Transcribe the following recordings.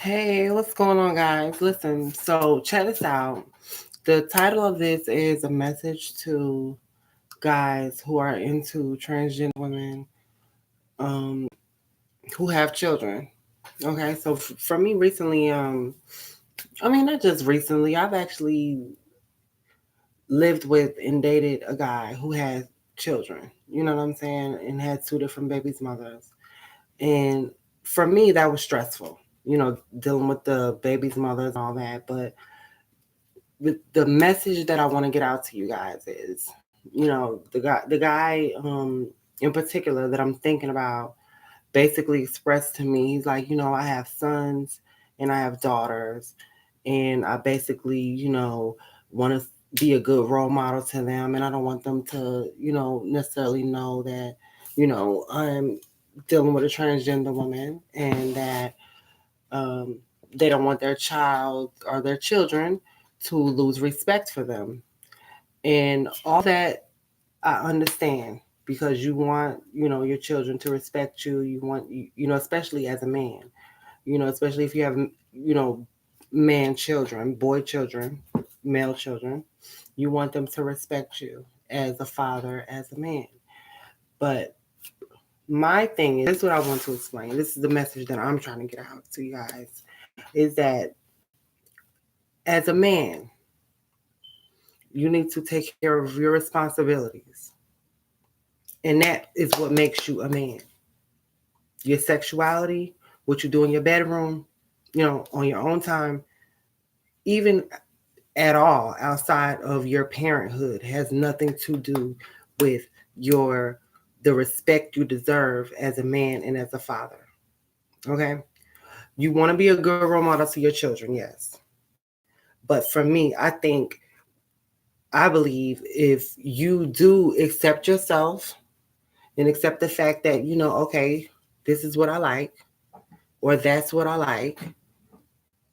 Hey, what's going on, guys? Listen, so check this out. The title of this is a message to guys who are into transgender women um, who have children. Okay, so for me recently, I mean, not just recently, I've actually lived with and dated a guy who has children. You know what I'm saying? And had two different babies' mothers. And for me, that was stressful, dealing with the baby's mothers and all that. But the message that I want to get out to you guys is, the guy in particular that I'm thinking about basically expressed to me, he's like, I have sons and I have daughters, and I basically, want to be a good role model to them, and I don't want them to, necessarily know that, I'm dealing with a transgender woman, and that um, they don't want their child or their children to lose respect for them. And all that I understand, because you want, your children to respect you. You want, especially as a man, especially if you have, you know, man children, boy children, male children, you want them to respect you as a father, as a man. But my thing is, this is what I want to explain. This is the message that I'm trying to get out to you guys, is that as a man, you need to take care of your responsibilities. And that is what makes you a man. Your sexuality, what you do in your bedroom, on your own time, even at all outside of your parenthood, has nothing to do with your the respect you deserve as a man and as a father. Okay? You want to be a good role model to your children, yes. But for me, I believe if you do accept yourself and accept the fact that, okay, this is what I like, or that's what I like,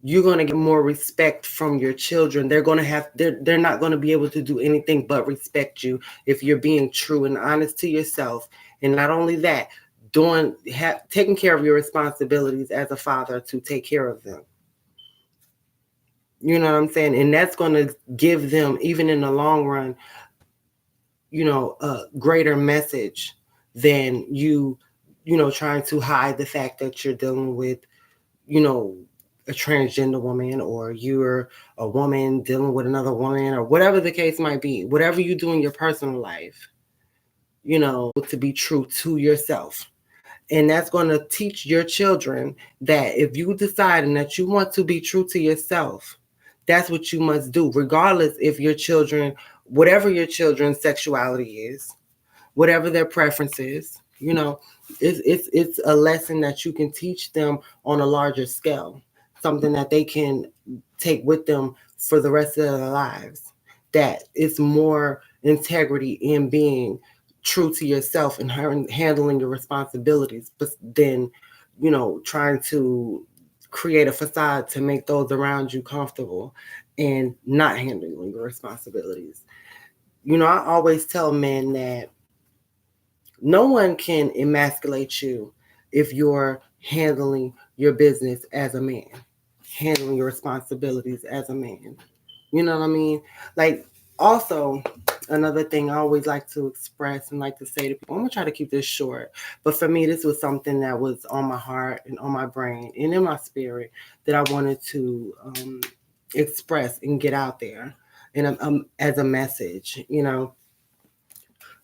you're going to get more respect from your children. They're not going to be able to do anything but respect you if you're being true and honest to yourself. And not only that, taking care of your responsibilities as a father to take care of them. You know what I'm saying? And that's going to give them, even in the long run, a greater message than trying to hide the fact that you're dealing with, you know, a transgender woman, or you're a woman dealing with another woman, or whatever the case might be. Whatever you do in your personal life, to be true to yourself. And that's going to teach your children that if you decide and that you want to be true to yourself, that's what you must do, regardless if your children, whatever your children's sexuality is, whatever their preference is, it's a lesson that you can teach them on a larger scale, something that they can take with them for the rest of their lives. That it's more integrity in being true to yourself and handling your responsibilities, but then, trying to create a facade to make those around you comfortable and not handling your responsibilities. I always tell men that no one can emasculate you if you're handling your business as a man, handling your responsibilities as a man. You know what I mean? Like, also, another thing I always like to express and like to say to people, I'm gonna try to keep this short, but for me, this was something that was on my heart and on my brain and in my spirit that I wanted to express and get out there, and as a message.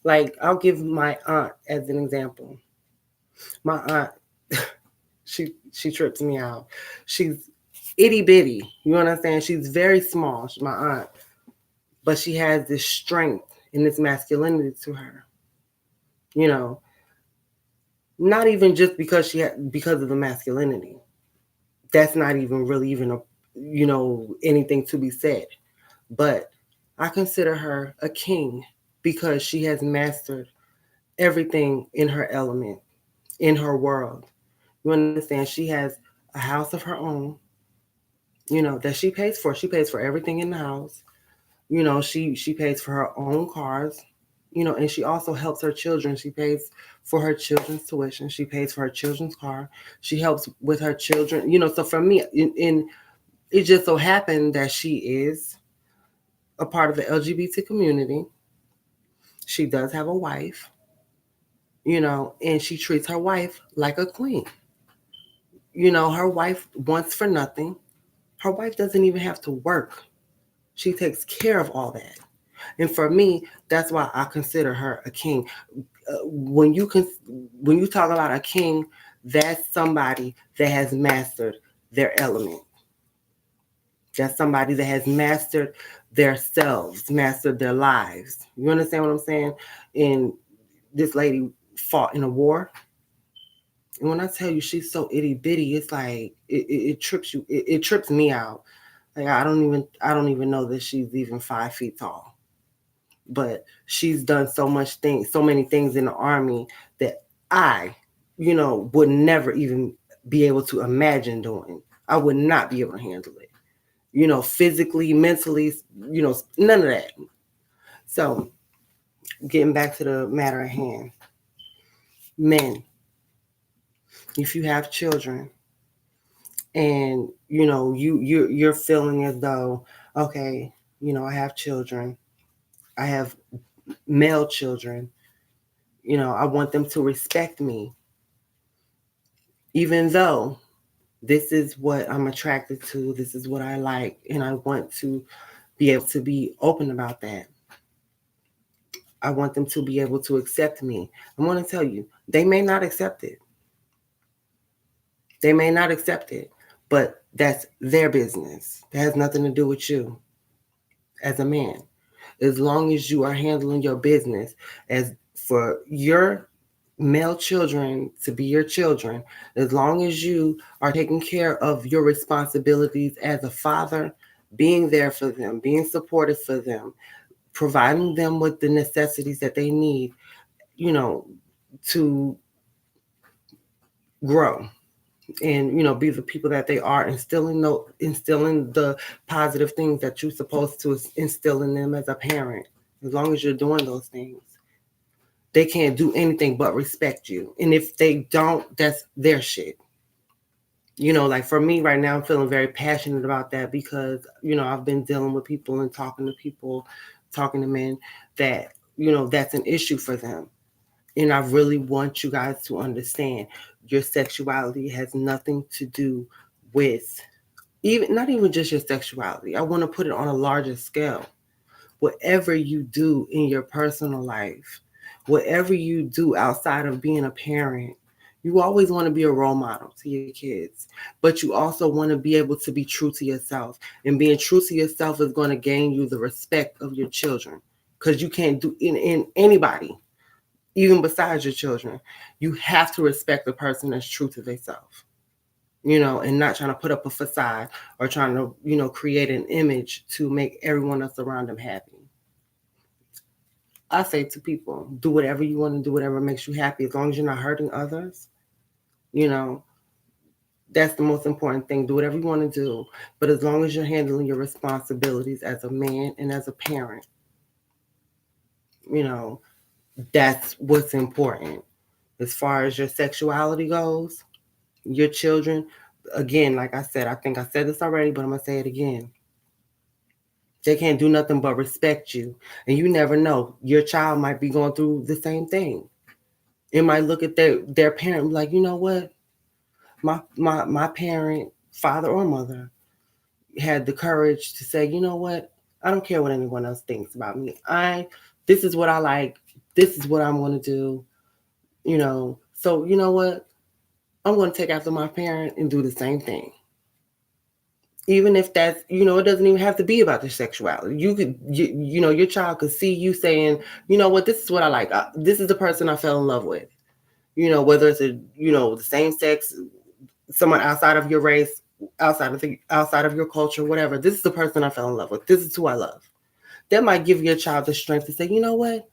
Like, I'll give my aunt as an example. My aunt, she trips me out. She's itty bitty. You understand? She's very small. She's my aunt, but she has this strength and this masculinity to her. You know, not even just because of the masculinity. That's not even really even a anything to be said. But I consider her a king because she has mastered everything in her element, in her world. You understand? She has a house of her own, that she pays for. She pays for everything in the house. She pays for her own cars. And she also helps her children. She pays for her children's tuition. She pays for her children's car. She helps with her children. So for me, it just so happened that she is a part of the LGBT community. She does have a wife, and she treats her wife like a queen. Her wife wants for nothing. Her wife doesn't even have to work. She takes care of all that. And for me, that's why I consider her a king. When you talk about a king, that's somebody that has mastered their element. That's somebody that has mastered their selves, mastered their lives. You understand what I'm saying? And this lady fought in a war. And when I tell you she's so itty bitty, it's like it trips you. It trips me out. Like I don't even know that she's even 5 feet tall. But she's done so many things in the army that I, would never even be able to imagine doing. I would not be able to handle it. Physically, mentally, none of that. So, getting back to the matter at hand, men, if you have children and you're feeling as though, okay, I have children, I have male children, I want them to respect me, even though this is what I'm attracted to, this is what I like, and I want to be able to be open about that. I want them to be able to accept me. I want to tell you, they may not accept it. They may not accept it, but that's their business. That has nothing to do with you as a man. As long as you are handling your business, as for your male children to be your children, as long as you are taking care of your responsibilities as a father, being there for them, being supportive for them, providing them with the necessities that they need, you know, to grow and be the people that they are, instilling the positive things that you're supposed to instill in them as a parent. As long as you're doing those things, they can't do anything but respect you. And if they don't, that's their shit. Like for me right now, I'm feeling very passionate about that because, I've been dealing with people and talking to people, talking to men that, that's an issue for them. And I really want you guys to understand your sexuality has nothing to do with even not even just your sexuality. I want to put it on a larger scale. Whatever you do in your personal life, whatever you do outside of being a parent, you always want to be a role model to your kids, but you also want to be able to be true to yourself. And being true to yourself is going to gain you the respect of your children because you can't do in anybody, even besides your children. You have to respect the person that's true to themselves, and not trying to put up a facade or trying to, create an image to make everyone else around them happy. I say to people, do whatever you want to do, whatever makes you happy, as long as you're not hurting others. You know, that's the most important thing. Do whatever you want to do, but as long as you're handling your responsibilities as a man and as a parent, you know, that's what's important. As far as your sexuality goes, your children, again, like I said, I think I said this already, but I'm going to say it again. They can't do nothing but respect you. And you never know. Your child might be going through the same thing. It might look at their parent and be like, you know what? My parent, father or mother, had the courage to say, you know what? I don't care what anyone else thinks about me. This is what I like. This is what I'm going to do. So you know what? I'm going to take after my parent and do the same thing. Even if that's, it doesn't even have to be about the sexuality. Your child could see you saying, you know what, this is what I like. This is the person I fell in love with. Whether it's the same sex, someone outside of your race, outside of your culture, whatever. This is the person I fell in love with. This is who I love. That might give your child the strength to say, you know what?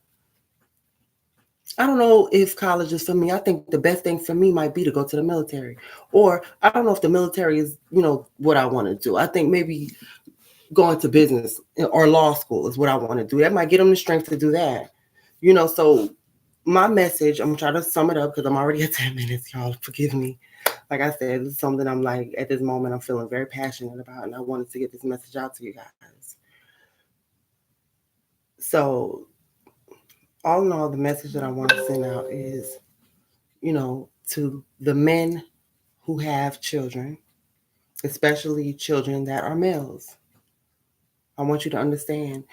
I don't know if college is for me. I think the best thing for me might be to go to the military. Or I don't know if the military is, what I want to do. I think maybe going to business or law school is what I want to do. That might get them the strength to do that. So my message, I'm trying to sum it up because I'm already at 10 minutes, y'all. Forgive me. Like I said, this is something I'm like, at this moment, I'm feeling very passionate about, and I wanted to get this message out to you guys. So, all in all, the message that I want to send out is, to the men who have children, especially children that are males. I want you to understand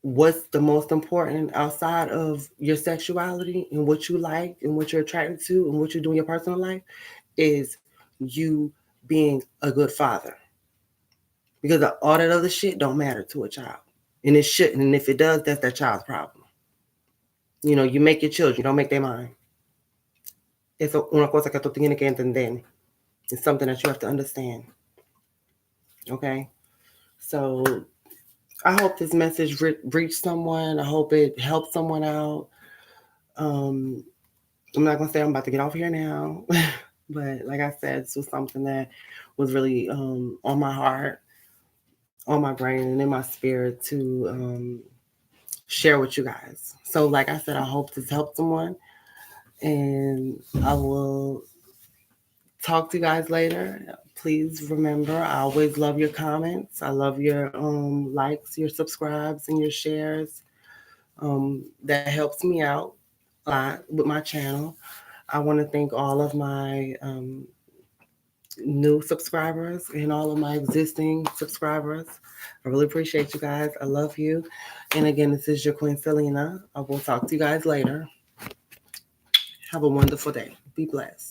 what's the most important outside of your sexuality and what you like and what you're attracted to and what you do in your personal life is you being a good father. Because all that other shit don't matter to a child. And it shouldn't. And if it does, that's that child's problem. You make your children, you don't make their mind. Eso una cosa que tú tienes que entender. It's something that you have to understand. Okay? So I hope this message reached someone. I hope it helped someone out. Um, I'm not gonna say I'm about to get off here now, but like I said, this was something that was really on my heart, on my brain, and in my spirit to share with you guys. So, like I said, I hope this helped someone, and I will talk to you guys later. Please remember, I always love your comments. I love your likes, your subscribes, and your shares. That helps me out a lot with my channel. I want to thank all of my new subscribers and all of my existing subscribers. I really appreciate you guys. I love you. And again, this is your Queen Selena. I will talk to you guys later. Have a wonderful day. Be blessed.